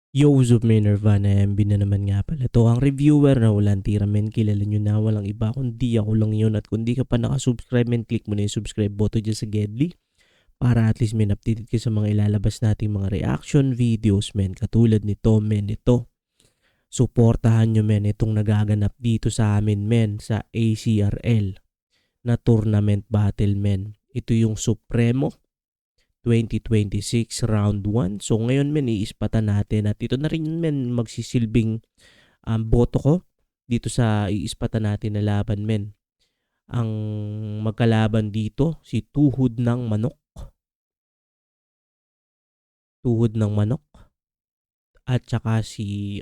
Yo, what's up, may Nirvana, MB na naman nga pala to. Ang reviewer na walang tira, men. Kilala nyo na, walang iba kundi ako lang yun. At kung di ka pa nakasubscribe, men, click mo na yung subscribe button dyan sa Gedli para at least, men, updated ka sa mga ilalabas nating mga reaction videos, men. Katulad nito, men, ito. Suportahan nyo, men, itong nagaganap dito sa amin, men, sa ACRL na tournament battle, men. Ito yung Supremo 2026 round 1. So ngayon, men, iispatan natin at ito na rin, men, magsisilbing boto ko dito sa iispatan natin na laban, men. Ang magkalaban dito si Tuhod ng Manok. Tuhod ng Manok at saka si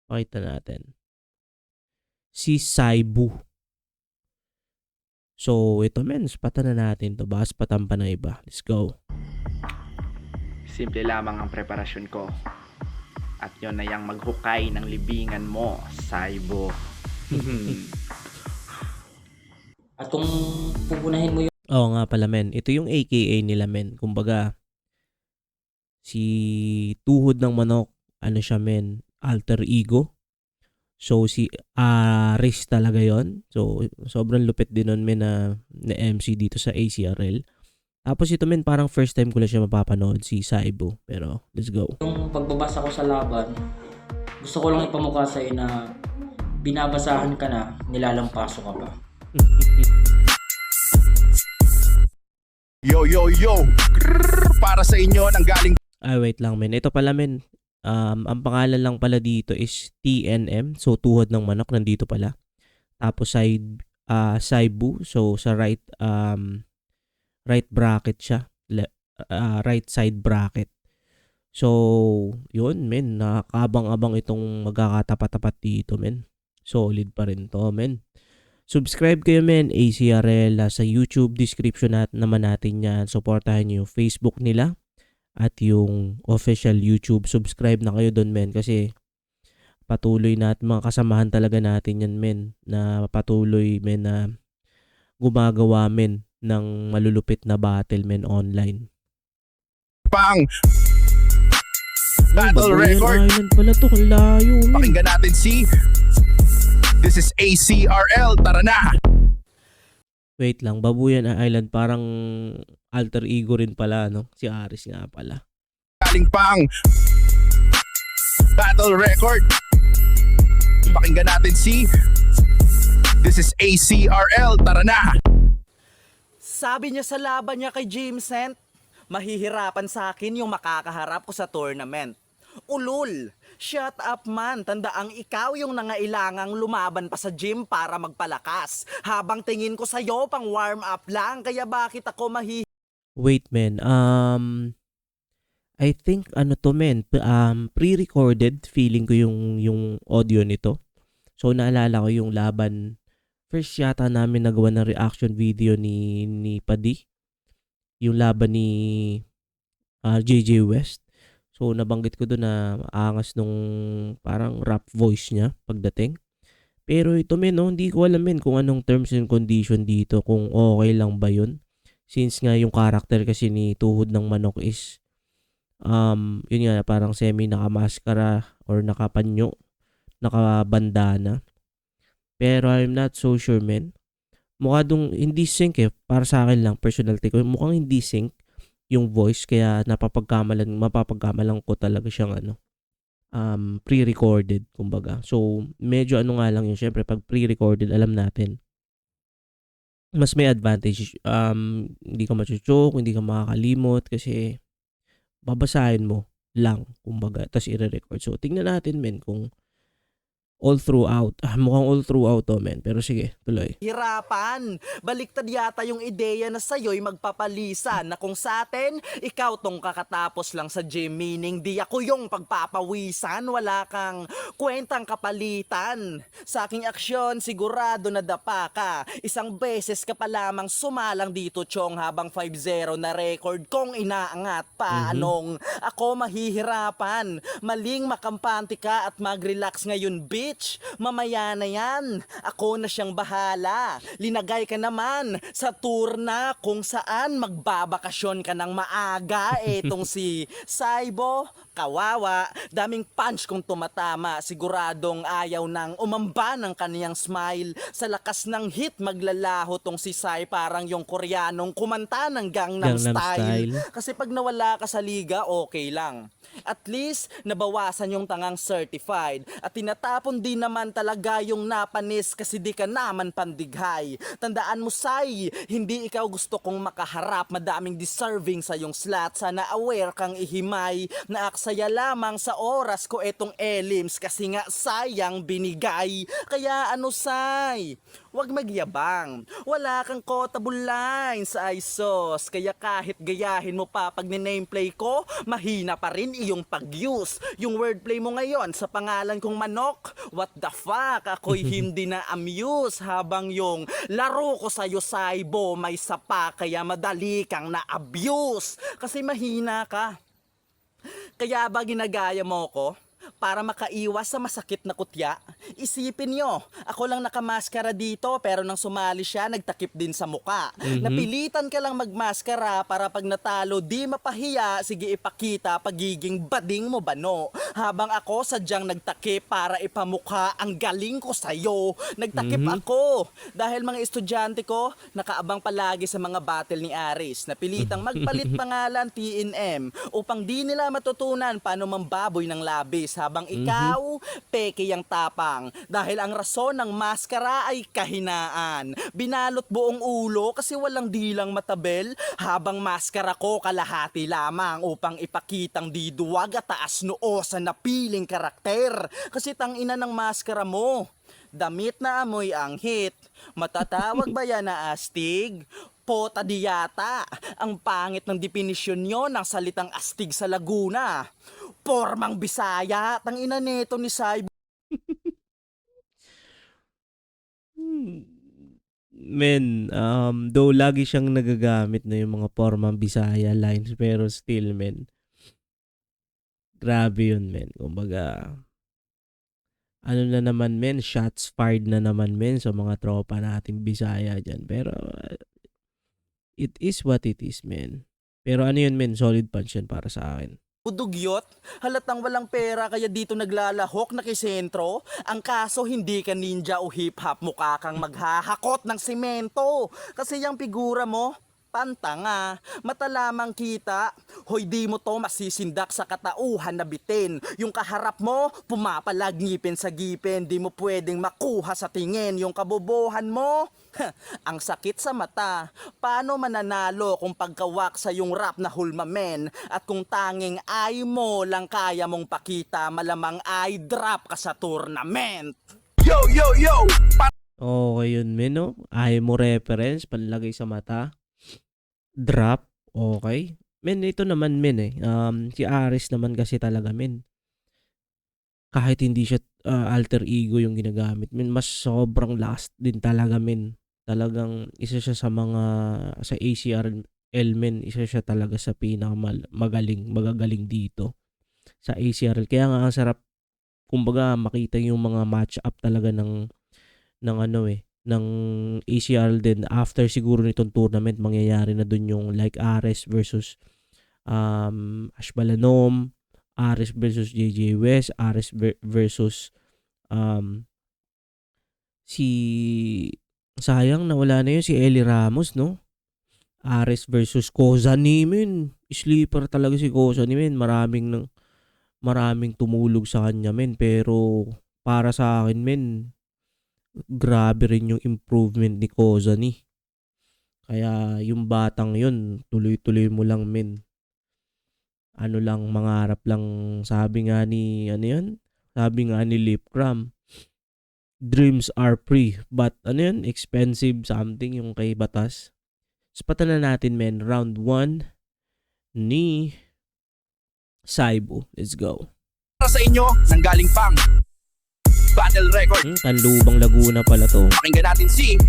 pakita natin. Si Saibu. So ito, men, ispatan na natin to. Baka ispatan pa ng iba. Let's go. Simple lamang ang preparasyon ko. At yon na yung maghukay ng libingan mo, Saibo. At kung pupunahin mo yung Oo nga pala, men. Ito yung AKA nila, men. Kumbaga, si Tuhod ng Manok, ano siya, men, alter ego. So si Aris talaga yon. So sobrang lupit din nun, men, na MC dito sa ACRL. Tapos ito, men, parang first time ko lang siya mapapanood, si Saibo. Pero let's go. pagbabasa ko sa laban, gusto ko lang ipamukha sa'yo na binabasahan ka na, nilalampaso ka pa. Yo, yo, yo! Grrr, para sa inyo nang galing Wait lang, men. Ito pala, men. Ang pangalan lang pala dito is TNM. So, Tuhod ng Manok, nandito pala. Tapos, Saibu. So, sa right bracket siya. Right side bracket. So, yun, men. Nakakabang-abang itong magkakatapat-tapat dito, men. Solid pa rin to, men. Subscribe kayo, men, ACRL, sa YouTube description naman natin yan. Supportahan nyo yung Facebook nila at yung official YouTube. Subscribe na kayo doon, men, kasi patuloy natin, mga kasamahan talaga natin yan, men, na patuloy, men, na gumagawa, men, ng malulupit na battle, men, online. pang Battle battle record. Island pala to, ang layo, men. Pakinggan natin si This is ACRL, tara na! Wait lang, Babuyan Island, parang alter ego rin pala, no? Si Aris nga pala. Galing pang battle record. Pakinggan natin si This is ACRL, tara na! Sabi niya sa laban niya kay Jamesent, mahihirapan sa akin yung makakaharap ko sa tournament. Ulul, shut up man, tandaang ikaw yung nangailangang lumaban pa sa gym para magpalakas. Habang tingin ko sa'yo pang warm up lang, kaya bakit ako Wait, men. I think to, men, pre-recorded feeling ko yung audio nito. So naalala ko yung laban, first yata namin nagawa ng reaction video ni Padi. Yung laban ni JJ West. So nabanggit ko doon na angas nung parang rap voice niya pagdating. Pero ito, men, no, hindi ko alam, men, kung anong terms and condition dito, kung okay lang ba yun. Since nga yung character kasi ni Tuhod ng Manok is yun nga, parang semi nakamaskara or nakapanyo, nakabandana. Pero I'm not so sure, men. Mukha dong hindi sync para sa akin lang, personal take ko. Mukhang hindi sync yung voice, kaya mapapagkamalan ko talaga siyang pre-recorded, kumbaga. So, medyo nga lang yun. Syempre, pag pre-recorded, alam natin, mas may advantage. Hindi ka machuchok, hindi ka makakalimot, kasi babasahin mo lang, kumbaga, tapos i-record. So, tingnan natin, men, kung all throughout. Mukhang all throughout to, men. Pero sige, tuloy. hirapan? Baliktad yata yung ideya na sa'yo'y magpapalisan na kung sa atin, ikaw tong kakatapos lang sa gym, meaning di ako yung pagpapawisan, wala kang kwentang kapalitan. Sa aking aksyon, sigurado na dapa ka. Isang beses ka pa lamang sumalang dito, Chong, habang 5-0 na record kong inaangat pa. Anong ako mahihirapan? Maling makampante ka at mag-relax ngayon, bitch. bitch, mamaya na yan. Ako na siyang bahala. Linagay ka naman sa tour na kung saan magbabakasyon ka ng maaga. Etong si Saibo, kawawa. Daming punch kung tumatama. Siguradong ayaw nang umamba ng kaniyang smile. Sa lakas ng hit maglalaho tong si Sai, parang yung Koreanong kumanta ng Gangnam Gangnam Style. Style. Kasi pag nawala ka sa liga, okay lang. At least, nabawasan yung tangang certified. At tinatapon din naman talaga yung napanis kasi di ka naman pandighay. Tandaan mo, Sai, hindi ikaw gusto kong makaharap. Madaming deserving sa yung slot. Sana aware kang ihimay na aksaya lamang sa oras ko etong elims kasi nga sayang binigay. Kaya ano, Sai? Huwag magyabang. Wala kang quotable lines, ay sos. Kaya kahit gayahin mo pa pag ni-nameplay ko, mahina pa rin iyong pag-use. Yung wordplay mo ngayon sa pangalan kong Manok, what the fuck? Ako'y hindi na amuse. Habang yung laro ko sa'yo, Saibo, may sapa kaya madali kang na-abuse. Kasi mahina ka. Kaya ba ginagaya mo ko? Para makaiwas sa masakit na kutya? Isipin nyo, ako lang nakamaskara dito pero nang sumali siya, nagtakip din sa muka. Napilitan ka lang magmaskara para pag natalo di mapahiya, sige ipakita pagiging bading mo bano. Habang ako sadyang nagtakip para ipamukha ang galing ko sa'yo. Nagtakip ako dahil mga estudyante ko nakaabang palagi sa mga battle ni Aris. Napilitang magpalit pangalan TNM upang di nila matutunan paano mambaboy ng labis. Habang ikaw, peke yang tapang. Dahil ang rason ng maskara ay kahinaan. Binalot buong ulo kasi walang dilang matabel. Habang maskara ko kalahati lamang upang ipakitang di duwag at taas noo sa napiling karakter. Kasi tangina ng maskara mo. Damit na amoy ang hit. Matatawag ba yan na astig? Pota di yata. Ang pangit ng definisyon nyo ng salitang astig sa Laguna. Pormang Bisaya, tangina neto ni Sai. Men, though lagi siyang nagagamit na yung mga formang Bisaya lines, pero still, men, grabe yun, men. Kumbaga, ano na naman, men, shots fired na naman, men, sa mga tropa nating Bisaya dyan. Pero, it is what it is, men. Pero ano yun, men, solid punch yun para sa akin. Udugyot, halatang walang pera kaya dito naglalahok na kisentro. Ang kaso hindi ka ninja o hip-hop, mukha kang maghahakot ng semento. Kasi yung figura mo, pantanga, mata lamang kita. Hoy, di mo to masisindak sa katauhan na bitin. Yung kaharap mo, pumapalag ngipin sa gipin. Di mo pwedeng makuha sa tingin yung kabobohan mo. Ang sakit sa mata. Paano mananalo kung pagkawak sa yung rap na hulmamen? At kung tanging ay mo lang kaya mong pakita, malamang ay drop ka sa tournament. Yo, yo, yo! Okay yun, men, no? Ayaw mo reference, panlagay sa mata. Drop, okay. Men, ito naman, men, si Aris naman kasi talaga, men. Kahit hindi siya alter ego yung ginagamit, men, mas sobrang last din talaga, men. Talagang isa siya sa mga, sa ACRL, men, isa siya talaga sa magagaling dito sa ACRL. Kaya nga ang sarap, kumbaga, makita yung mga match up talaga ng ng ACRL din. After siguro nitong tournament, mangyayari na dun yung like Ares versus Ash Balanom, Ares versus JJ West, Ares versus si sayang nawala na yun si Eli Ramos, no? Ares versus Kozani, men. Sleeper talaga si Kozani, men. Maraming tumulog sa kanya, men. Pero para sa akin, men, grabe rin yung improvement ni Kozani. Kaya yung batang yun, tuloy-tuloy mo lang, men. Ano lang, mangarap lang, sabi nga ni Lipcram, dreams are free, but expensive something yung kay Batas. Spatan na natin, men, round 1 ni Saibo. Let's go. Para sa inyo, nanggaling pang Battle Record. Kanlubang Laguna pala to. Pakinggan natin si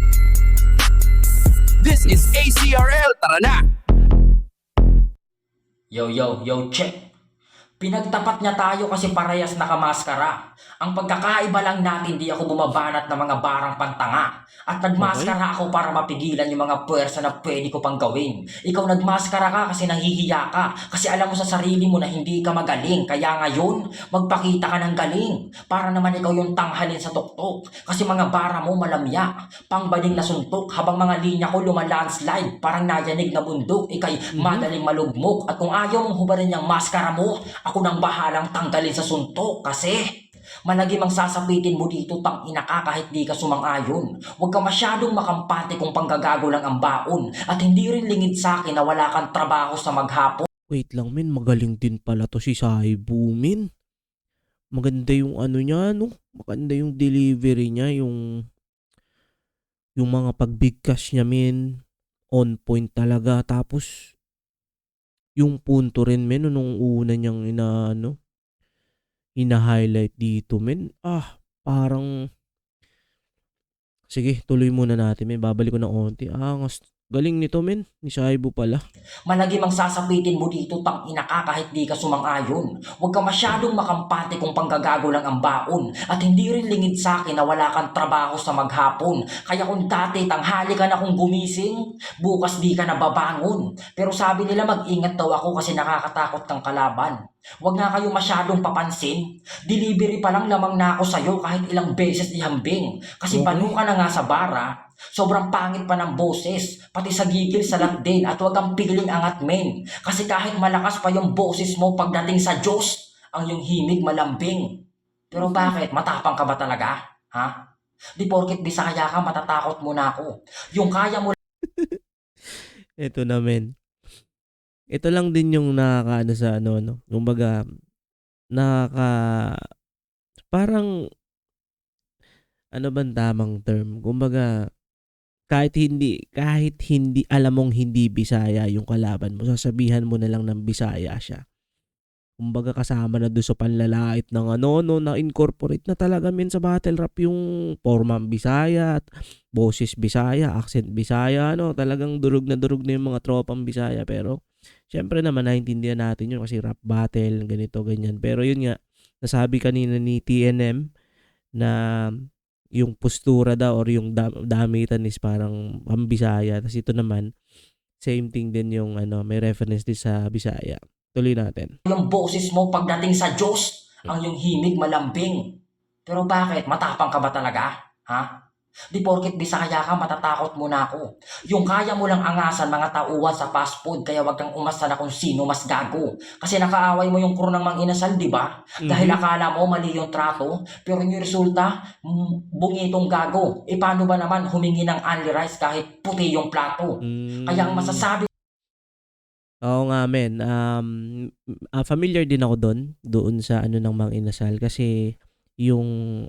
This is ACRL. Tara na! Yo, check. Pinagtapat niya tayo kasi parehas nakamaskara. Ang pagkakaiba lang natin, di ako bumabanat ng mga barang pantanga. At nagmaskara ako para mapigilan yung mga puwersa na pwede ko pang gawin. Ikaw nagmaskara ka kasi nahihiya ka. Kasi alam mo sa sarili mo na hindi ka magaling. Kaya ngayon, magpakita ka ng galing. Para naman ikaw yung tanghalin sa tuktok. Kasi mga bara mo malamya. Pangbading na suntok. Habang mga linya ko lumalandslide. Parang nayanig na bundok. Ika'y madaling malugmok. At kung ayaw mong hubarin yung maskara mo, ako nang bahalang tanggalin sa suntok kasi malagim ang sasapitin mo dito, tang ina ka kahit di ka sumang-ayon. Huwag ka masyadong makampante kung panggagago lang ang baon at hindi rin lingid sa akin na wala kang trabaho sa maghapon. Wait lang men, magaling din pala to si Saibu men. Maganda yung ano niya, no? Maganda yung delivery niya, yung mga pagbigkas niya men. On point talaga. Tapos yung punto rin men, nung una niyang ina-highlight dito men. Parang sige, tuloy muna natin men. Babalik ko ng onti. Galing nito men, ni Saibu pala. Malagim ang sasapitin mo dito, tang ina ka kahit di ka sumang-ayon. Huwag ka masyadong makampante kung panggagago lang ang baon at hindi rin lingid sa akin na wala kang trabaho sa maghapon. Kaya kung dati tanghali ka na kung gumising, bukas di ka na babangon. Pero sabi nila mag-ingat daw ako kasi nakakatakot kang kalaban. Huwag nga kayo masyadong papansin. Delivery pa lang lamang na ako sa'yo kahit ilang beses ihambing. Kasi panuka na nga sa bara, sobrang pangit pa ng boses. Pati sa gigil salat din at huwag kang pigiling angat men. Kasi kahit malakas pa yung boses mo pagdating sa Diyos, ang yung himig malambing. Pero bakit? Matapang ka ba talaga? Ha? Di porket Bisaya ka, matatakot mo na ako. Yung kaya mo Ito na men. Ito lang din yung nakakaano sa no. Kumbaga, parang, ano bang tamang term? Kumbaga, kahit hindi alam mong hindi Bisaya yung kalaban mo, sasabihan mo na lang ng Bisaya siya. Kumbaga kasama na doon sa panlalait ng na-incorporate na talaga men sa battle rap yung formang Bisaya, boses Bisaya, accent Bisaya, talagang durog na yung mga tropang Bisaya. Pero syempre naman naintindihan natin yun kasi rap battle, ganito, ganyan. Pero yun nga, nasabi kanina ni TNM na yung postura daw or yung damitan is parang Bisaya. Tapos ito naman, same thing din yung may reference din sa Bisaya. Tuloy natin. yung boses mo pagdating sa Diyos, ang yung himig malambing. Pero bakit? Matapang ka ba talaga? Ha? Di porket Bisaya ka, matatakot mo na ako. Yung kaya mo lang angasan mga tauhan sa fast food, kaya wag kang umasa na kung sino mas gago. Kasi nakaaway mo yung crew ng Mang Inasal, di ba? Dahil akala mo mali yung trato, pero yung resulta, bungitong gago. E paano ba naman humingi ng only rice kahit puti yung plato? Kaya ang masasabi Oo nga men, familiar din ako doon sa ng Mang Inasal kasi yung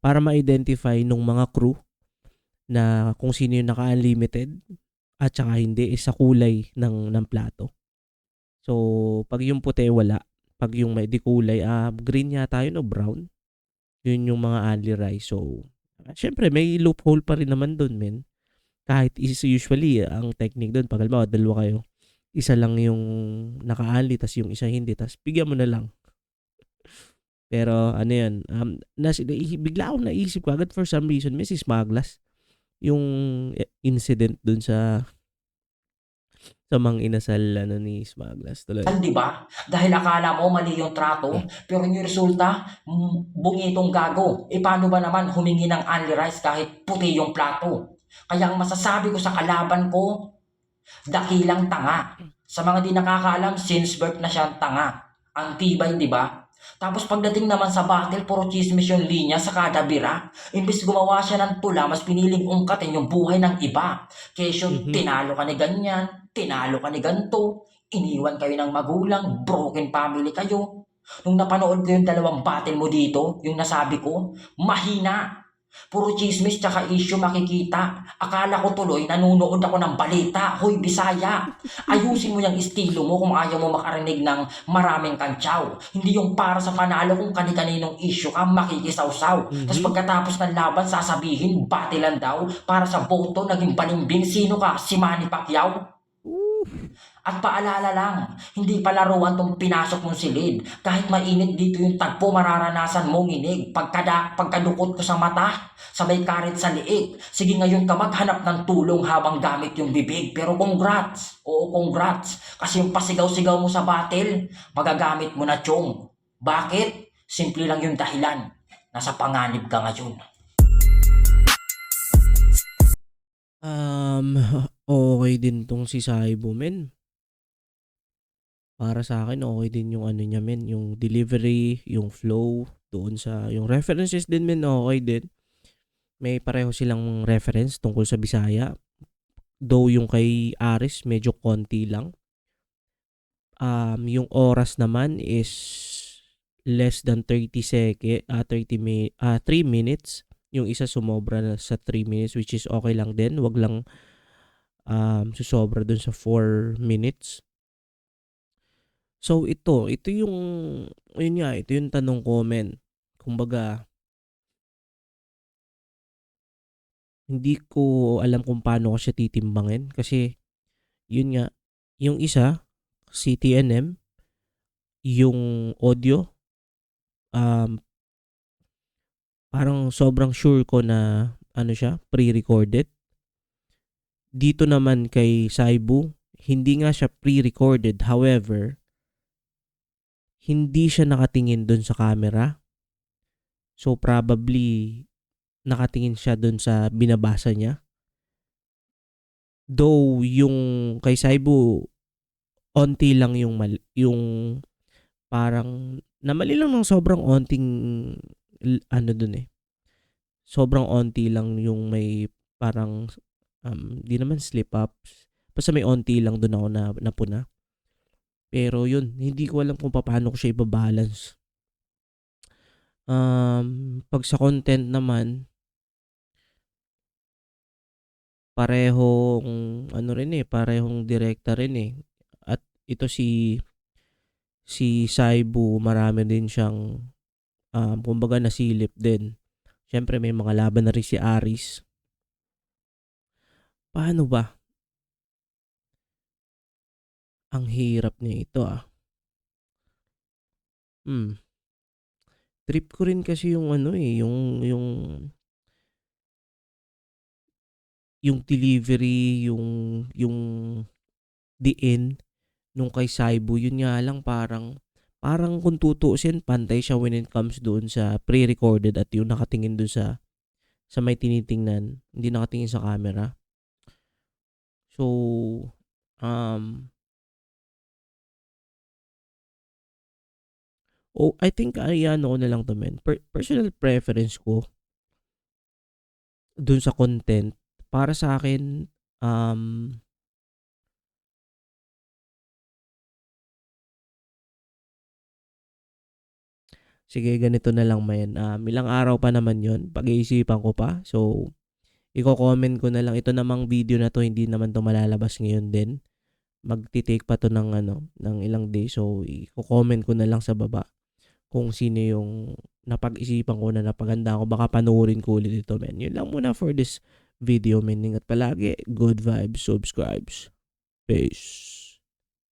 para ma-identify nung mga crew na kung sino yung naka-unlimited at saka hindi is sa kulay ng plato. So pag yung puti wala, pag yung may di kulay green yata yun o brown, yun yung mga only rice. So syempre may loophole pa rin naman doon men. Kahit usually ang technique doon pag halimbawa dalawa kayo, isa lang yung naka-only tas yung isa hindi, tas bigyan mo na lang. Pero ano yan, bigla akong naisip ko agad for some reason, Mrs. Maglas, yung incident dun sa Mang Inasal ni Smaglas. Tuloy. di ba? Dahil akala mo mali yung trato, pero yung resulta, bungitong gago. E paano ba naman humingi ng only rice kahit puti yung plato? Kaya ang masasabi ko sa kalaban ko, dakilang tanga. Sa mga di nakakaalam, since birth na siyang tanga. Ang tibay, di ba? Tapos pagdating naman sa battle, puro chismis yung linya sa kada bira. Imbis gumawa siya ng tula, mas piniling ungkatin yung buhay ng iba. Kesyo, tinalo ka ni ganyan, tinalo ka ni ganto, iniwan kayo ng magulang, broken family kayo. Nung napanood ko yung dalawang battle mo dito, yung nasabi ko, mahina. Puro chismis tsaka issue makikita. Akala ko tuloy nanunood ako ng balita. Hoy Bisaya, ayusin mo yung estilo mo kung ayaw mo makarinig ng maraming kantsaw. Hindi yung para sa panalo kung kani-kaninong issue ka makikisawsaw. Tapos pagkatapos ng laban sasabihin batilan daw para sa boto naging balimbing. Sino ka? Si Manny Pacquiao? At paalala lang, hindi palaruan tong pinasok mong silid. Kahit mainit dito yung tagpo, mararanasan mong inig. Pagkadukot ko sa mata, sabay karit sa liig. Sige ngayon ka maghanap ng tulong habang gamit yung bibig. Pero congrats, oo congrats. Kasi yung pasigaw-sigaw mo sa battle, magagamit mo na chong. Bakit? Simple lang yung dahilan. Nasa panganib ka ngayon. Okay din tong si Saibo, men. Para sa akin, okay din yung ano niya, men. Yung delivery, yung flow, doon sa, yung references din, men, okay din. May pareho silang reference tungkol sa Bisaya. Though yung kay Aris, medyo konti lang. Yung oras naman is less than 3 minutes. Yung isa sumobra na sa 3 minutes, which is okay lang din. Wag lang susobra dun sa 4 minutes. So ito yung ito yung tanong ko, men. Kumbaga, hindi ko alam kung paano ko siya titimbangin kasi yun nga, yung isa si TNM, yung audio, parang sobrang sure ko na ano siya, pre-recorded. Dito naman kay Saibu, hindi nga siya pre-recorded. However, hindi siya nakatingin dun sa camera. So probably nakatingin siya dun sa binabasa niya. Though yung kay Saibu, onti lang yung parang namali lang ng sobrang onting ano dun eh. Sobrang onti lang yung may parang di naman slip ups. Basta may onti lang dun ako na napuna. Pero yun, hindi ko alam kung paano ko siya ibabalance. Pag sa content naman, parehong ano rin eh, parehong direkta rin eh. At ito si Saibu, marami din siyang kumbaga nasilip din. Siyempre may mga laban na rin si Aris. Paano ba? Ang hirap niya ito Trip ko rin kasi yung ano eh, yung delivery, yung diin nung kay Saibu, yun nga lang parang kung tutuusin, pantay siya when it comes doon sa pre-recorded at yung nakatingin doon sa may tinitingnan, hindi nakatingin sa camera. So, I think ano ko na lang to, men. Personal preference ko dun sa content, para sa akin, sige, ganito na lang, men. Ilang araw pa naman yon, pag-iisipan ko pa. So, i-comment ko na lang. Ito namang video na to, hindi naman to malalabas ngayon din. Magti-take pa to ng ilang days. So, i-comment ko na lang sa baba kung sino yung napag-isipan ko na napaganda ko. Baka panoorin ko ulit ito, men. Yun lang muna for this video, men. Ingat palagi. Good vibes, subscribes. Peace.